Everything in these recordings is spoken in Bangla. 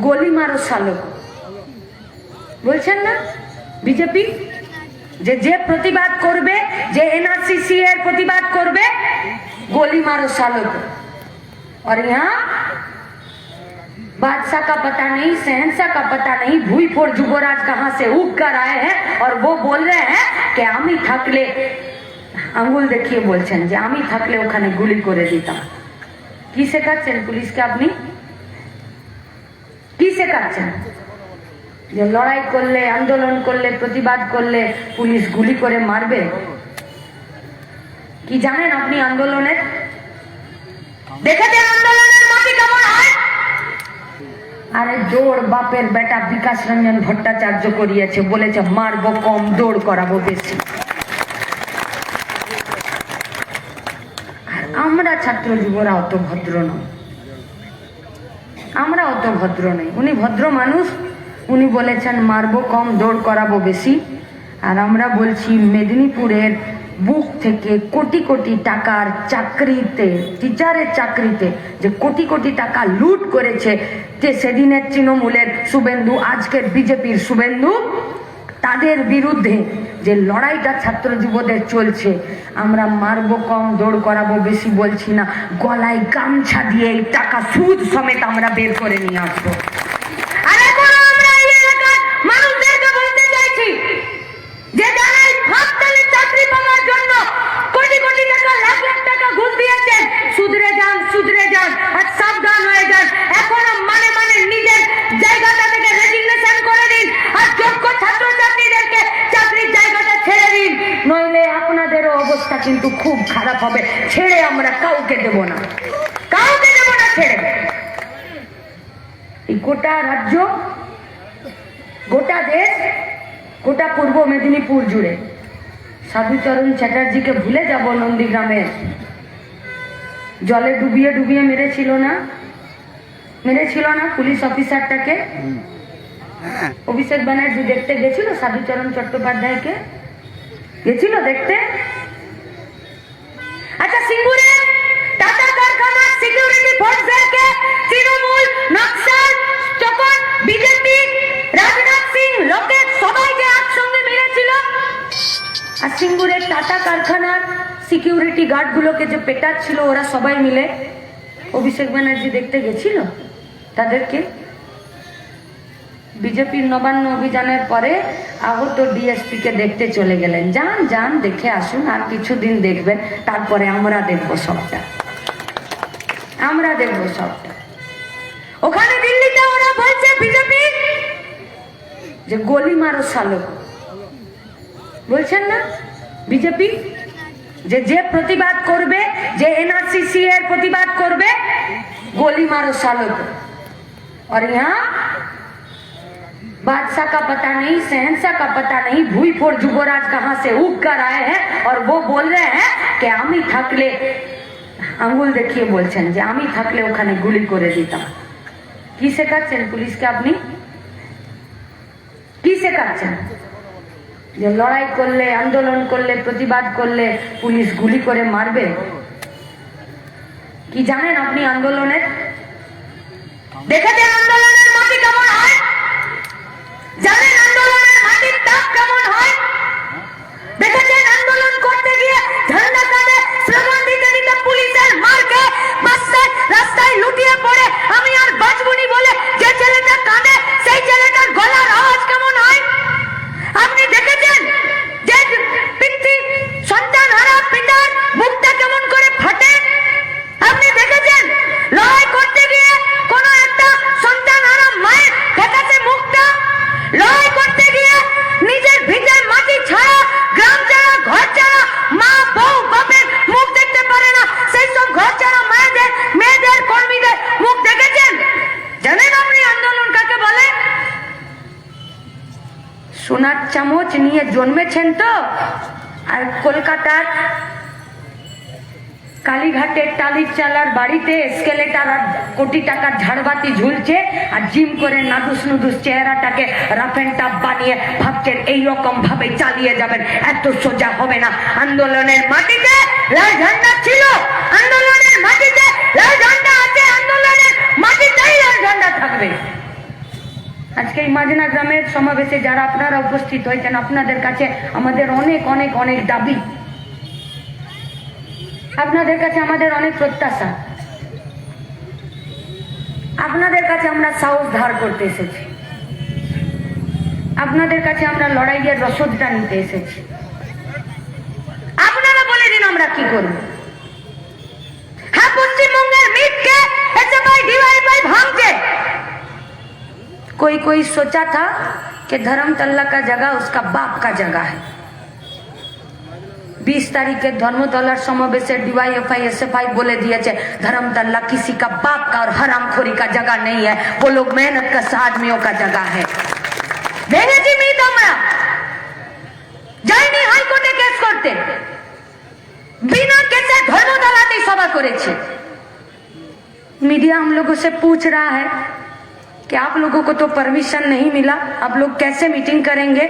गोली मारो सालो বলছেন না বিজেপি যে যে প্রতিবাদ করবে যে এনআরসি এর প্রতিবাদ করবে गोली मारो सालो को। और यहाँ बादशाह का पता नहीं शहंशाह का पता नहीं भूईफोड़ जुबराज कहां से उग कर आए हैं और वो बोल रहे हैं कि आमी থাকলে আঙ্গুল দেখিয়ে বলছেন যে আমি থাকলে ওখানে গুলি করে দিতাম। কি শেখাচ্ছেন পুলিশকে আপনি? কি শেখাচ্ছেন যে লড়াই করলে আন্দোলন করলে প্রতিবাদ করলে পুলিশ গুলি করে মারবে? কি জানেন আপনি আন্দোলনের? দেখেছেন আন্দোলনের মাটি কেমন হয়? আরে দৌড় বাপের বেটা বিকাশ রঞ্জন ভট্টাচার্য করিয়েছে, বলেছে মারবো কম দৌড় করাবো বেশি। আর আমরা ছাত্র যুবরা অত ভদ্র নয়, আমরা অত ভদ্র নই। উনি ভদ্র মানুষ, উনি বলেছেন মারবো কম দৌড় করাবো বেশি। আর আমরা বলছি মেদিনীপুরের বুক থেকে কোটি কোটি টাকার চাকরিতে, টিচারের চাকরিতে যে কোটি কোটি টাকা লুট করেছে, যে সেদিনের তৃণমূলের শুভেন্দু আজকের বিজেপির শুভেন্দু, তাদের বিরুদ্ধে যে লড়াইটা ছাত্র যুবদের চলছে, আমরা মারবো কম দৌড় করাবো বেশি বলছি না, গলায় গামছা দিয়ে এই টাকা সুদ সমেত আমরা বের করে নিয়ে আসবো। আর এখন আমরা এই এলাকার মানুষদেরকে বলতে চাইছি যে যারা এই ফাঁকতালি চাকরি পাওয়ার জন্য কোটি কোটি টাকা লাখ লাখ টাকা ঘুষ দিয়েছেন, সুধরে যান সুধরে যান আর সাবধান হয়ে যান। এখন মানে মানে নিজের জায়গাটা থেকে রেজিগনেশন করে দিন আর যোগ্য ছাত্রছাত্রীদেরকে চাকরির জায়গাটা ছেড়ে দিন, নইলে আপনাদেরও অবস্থা কিন্তু খুব খারাপ হবে। ছেড়ে আমরা কাউকে দেব না, কাউকে দেব না ছেড়ে। এই গোটা রাজ্য, গোটা দেশ, গোটা পূর্ব মেদিনীপুর জুড়ে সাধুচরণ চ্যাটার্জিকে ভুলে যাব? নন্দীগ্রামে জলে ডুবিয়ে ডুবিয়ে মেরেছিল না, মেরেছিল না পুলিশ অফিসারটাকে? অভিষেক ব্যানার্জি দেখতে গেছিল সাধুচরণ চট্টোপাধ্যায়কে, গেছিল দেখতে? আচ্ছা, সিঙ্গুরে টাটা কারখানার সিকিউরিটি ফোর্সদেরকে তৃণমূল, নকশাল, যখন বিজেপি, রাজনাথ সিং, লোকেশ সবাইকে একসঙ্গে মেরেছিল, আর সিঙ্গুরের টাটা কারখানার সিকিউরিটি গার্ডগুলোকে যে পেটাচ্ছিল ওরা সবাই মিলে, অভিষেক ব্যানার্জি দেখতে গেছিল তাদেরকে? বিজেপির নবান্ন অভিযানের পরে আহত ডিএসপি কে দেখতে চলে গেলেন। যান যান দেখে আসুন, আর কিছুদিন দেখবেন, তারপরে আমরা দেখবো সবটা, আমরা দেখবো সবটা। ওখানে দিল্লিতে ওরা বলছে বিজেপি যে গোলি মারো সালো, বলছেন না বিজেপি যে যে প্রতিবাদ করবে, যে এনআরসি এর প্রতিবাদ করবে, गोली मारो सालों को। और यहाँ बादशाह का पता नहीं शहंशाह का पता नहीं भूईफोड़ जुबराज कहां से उग कर आए हैं और वो बोल रहे हैं कि आमी থাকলে আঙ্গুল দেখিয়ে বলছেন যে আমি থাকলে ওখানে গুলি করে দিতাম। কি শেখাচ্ছেন পুলিশকে আপনি? কি শেখাচ্ছেন যে লড়াই করলে আন্দোলন করলে প্রতিবাদ করলে পুলিশ গুলি করে মারবে? কি জানেন আপনি আন্দোলনের? দেখেছেন আন্দোলনের মাটি কেমন হয়? জানেন আন্দোলনের মাটির তাপ কেমন হয়? দেখেছেন আন্দোলন করতে গিয়ে ঝান্ডা কাঁধে স্লোগান দিতে দিতে পুলিশের মারকে বাসে রাস্তায় লুটিয়ে পড়ে আমি আর বাঁচবনি বলে যে ছেলেটা কাঁদে, সেই ছেলেটার গলার আওয়াজ কেমন হয়? আপনি দেখেছেন যে পিতৃ সন্তান হারা পিতার মুখটা কেমন করে ফাটে? আপনি দেখেছেন লড়াই করতে গিয়ে কোন একটা সন্তান হারা মায়ের ফেকাতে মুখটা? লড়াই করতে গিয়ে নিজের ভিটের মাটি ছাড়া, গ্রাম ছাড়া, ঘর ছাড়া মা বউ বাপের মুখ দেখতে পারে না, সেই সব ঘর ছাড়া মায়েদের, মেয়েদের, কর্মীদের মুখ দেখেছেন? জানেন আপনি আন্দোলন কাকে বলে? সোনার চামচ নিয়ে জন্মেছেন তো, আর কলকাতার কালীঘাটের টালির চালার বাড়িতে স্কেলেটার আর কোটি টাকার ঝাড়বাতি ঝুলছে, আর জিম করে নাদুস নুদুস চেহারাটাকে রাফ এন্ড টাফ বানিয়ে ভাবছেন এইরকম ভাবে চালিয়ে যাবেন। এত সোজা হবে না। আন্দোলনের মাটিতে লাল ঝান্ডা ছিল, আন্দোলনের মাটিতে লাল ঝান্ডা আছে, আন্দোলনের মাটিতেই লাল ঝান্ডা থাকবে। আজকে এই মাজনা গ্রামের সমাবেশে যারা আপনারা উপস্থিত হয়েছেন, আপনাদের কাছে আমাদের অনেক অনেক অনেক দাবি, আপনাদের কাছে আমাদের অনেক প্রত্যাশা, আপনাদের কাছে আমরা সাহস ধার করতে এসেছি, আপনাদের কাছে আমরা লড়াইয়ের রসদটা নিতে এসেছি। আপনারা বলে দিন আমরা কি করব। হ্যাঁ, পশ্চিমবঙ্গের মিটকে एसएफआई डीवाईएफआई भांगते। कोई सोचा था कि धर्मतल्ला का जगह उसका बाप का जगह है। 20 तारीख धर्मतलार समावेशे डीवाईएफआई एसएफआई बोले दिए धर्मतल्ला किसी का बाप का और हरामखोरी का जगह नहीं है, वो लोग मेहनत का आदमियों का जगह है। ভেঙেছি মিট আমরা, যাইনি হাইকোর্টে কেস করতে, बिना केसे धर्मतलाते सभा करेছি। मीडिया हम लोगों से पूछ रहा है कि आप लोगों को तो परमिशन नहीं मिला, आप लोग कैसे मीटिंग करेंगे।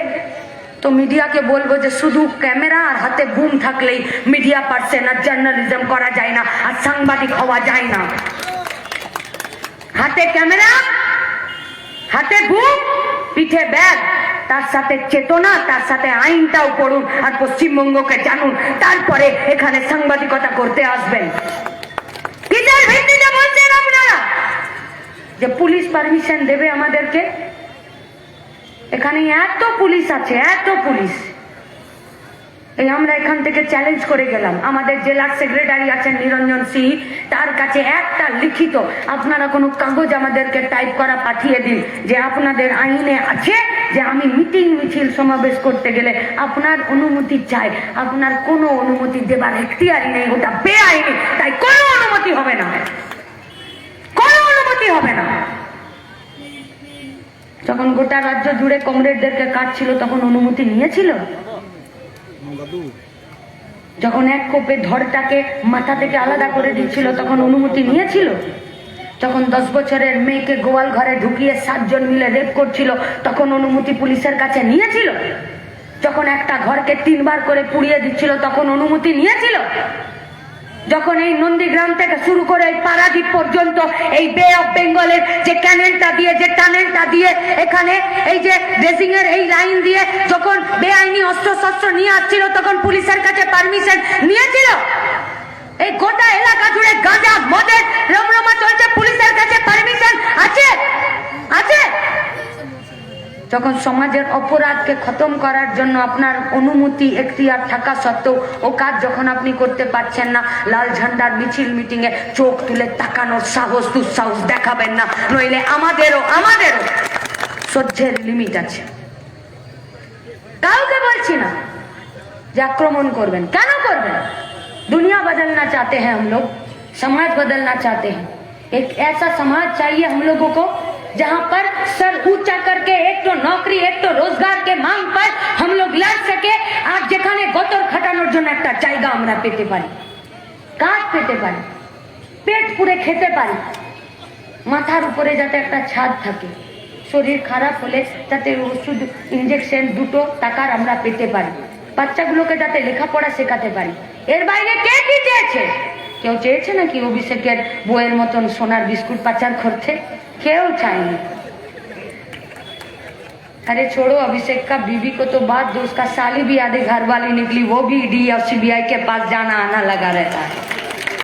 तो मीडिया के बोलबो जे शुधु कैमरा और हाथे बुम থাকলেই मीडिया पार्सन আর জার্নালিজম করা যায় না আর সাংবাদিক হওয়া যায় না। হাতে ক্যামেরা, হাতে বুম, পিঠে ব্যাগ, তার সাথে চেতনা, তার সাথে আইনটাও পড়ুন আর পশ্চিমবঙ্গকে জানুন, তারপরে এখানে সাংবাদিকতা করতে আসবেন। কিসের ভিত্তিতে বলছেন আপনারা যে পুলিশ পারমিশন দেবে আমাদেরকে? এখানে এত পুলিশ আছে, এত পুলিশ। এই আমরা এখান থেকে চ্যালেঞ্জ করে গেলাম, আমাদের জেলার সেক্রেটারি আছেন নিরঞ্জন সিং, তার কাছে একটা লিখিত আপনারা কোনো কাগজ আমাদেরকে টাইপ করা পাঠিয়ে দিন যে আপনাদের আইনে আছে যে আমি মিটিং মিছিল সমাবেশ করতে গেলে আপনার অনুমতি চাই। আপনার কোনো অনুমতি দেবার এখতিয়ারই নেই, ওটা বেআইনি, তাই কোনো অনুমতি হবে না, কোনো অনুমতি হবে না। যখন গোটা রাজ্য জুড়ে কমরেডদেরকে কাটছিল তখন অনুমতি নিয়েছিল? যখন এক কোপে ধরটাকে মাথা থেকে আলাদা করে দিচ্ছিল তখন অনুমতি নিয়েছিল? যখন 10 বছরের মেয়েকে গোয়াল ঘরে ঢুকিয়ে 7 জন মিলে রেপ করছিল তখন অনুমতি পুলিশের কাছে নিয়েছিল? যখন একটা ঘরকে 3 বার করে পুড়িয়ে দিচ্ছিল তখন অনুমতি নিয়েছিল? যখন এই নন্দীগ্রাম থেকে শুরু করে এই পারাদ্বীপ পর্যন্ত এই বে অফ বেঙ্গলের যে ক্যানেলটা দিয়ে, যে টানেলটা দিয়ে এখানে এই যে ড্রেসিং এর এই লাইন দিয়ে যখন বেআইনি অস্ত্র নিয়ে আসছিল তখন পুলিশের কাছে পারমিশন নিয়েছিল? এই গোটা এলাকা জুড়ে গাঁজা মদের রমরমা চলছে, পুলিশের কাছে পারমিশন আছে? আছে? যখন সমাজের অপরাধকে খতম করার জন্য আপনার অনুমতি এখতিয়ার থাকা সত্ত্বেও ও কাজ যখন আপনি করতে পারছেন না, লাল ঝান্ডার মিছিল মিটিং এ চোখ তুলে তাকানোর সাহস দুঃসাহস দেখাবেন না, নইলে আমাদেরও সহ্যের লিমিট আছে। কাউকে বলছি না যে আক্রমণ করবেন, কেন করবেন? दुनिया बदलना चाहते हैं हम लोग, समाज बदलना चाहते हैं। एक ऐसा समाज चाहिए हम लोगों को जहां पर सर ऊंचा करके एक तो नौकरी एक तो रोजगार के मांग पर हम लोग लड़ सके আর যেখানে গতর খাটানোর জন্য একটা জায়গা আমরা পেতে পারি, কাজ পেতে পারি, পেট পুরে খেতে পারি, মাথার উপরে যাতে একটা ছাদ থাকে, শরীর খারাপ হলে যাতে ওষুধ ইনজেকশন 2 টাকার আমরা পেতে পারি, বাচ্চাগুলোকে যাতে লেখাপড়া শেখাতে পারি। এর বাইরে কে কি চেয়েছে? কেউ চেয়েছে নাকি অভিষেকের বইয়ের মতন সোনার বিস্কুট পাচার করতে? কেউ চায়নি। अरे छोड़ो, अभिषेक का बीवी को तो बात दो, उसका साली भी आधे घर वाली निकली, वो भी ईडी और सीबीआई के पास जाना आना लगा रहता है।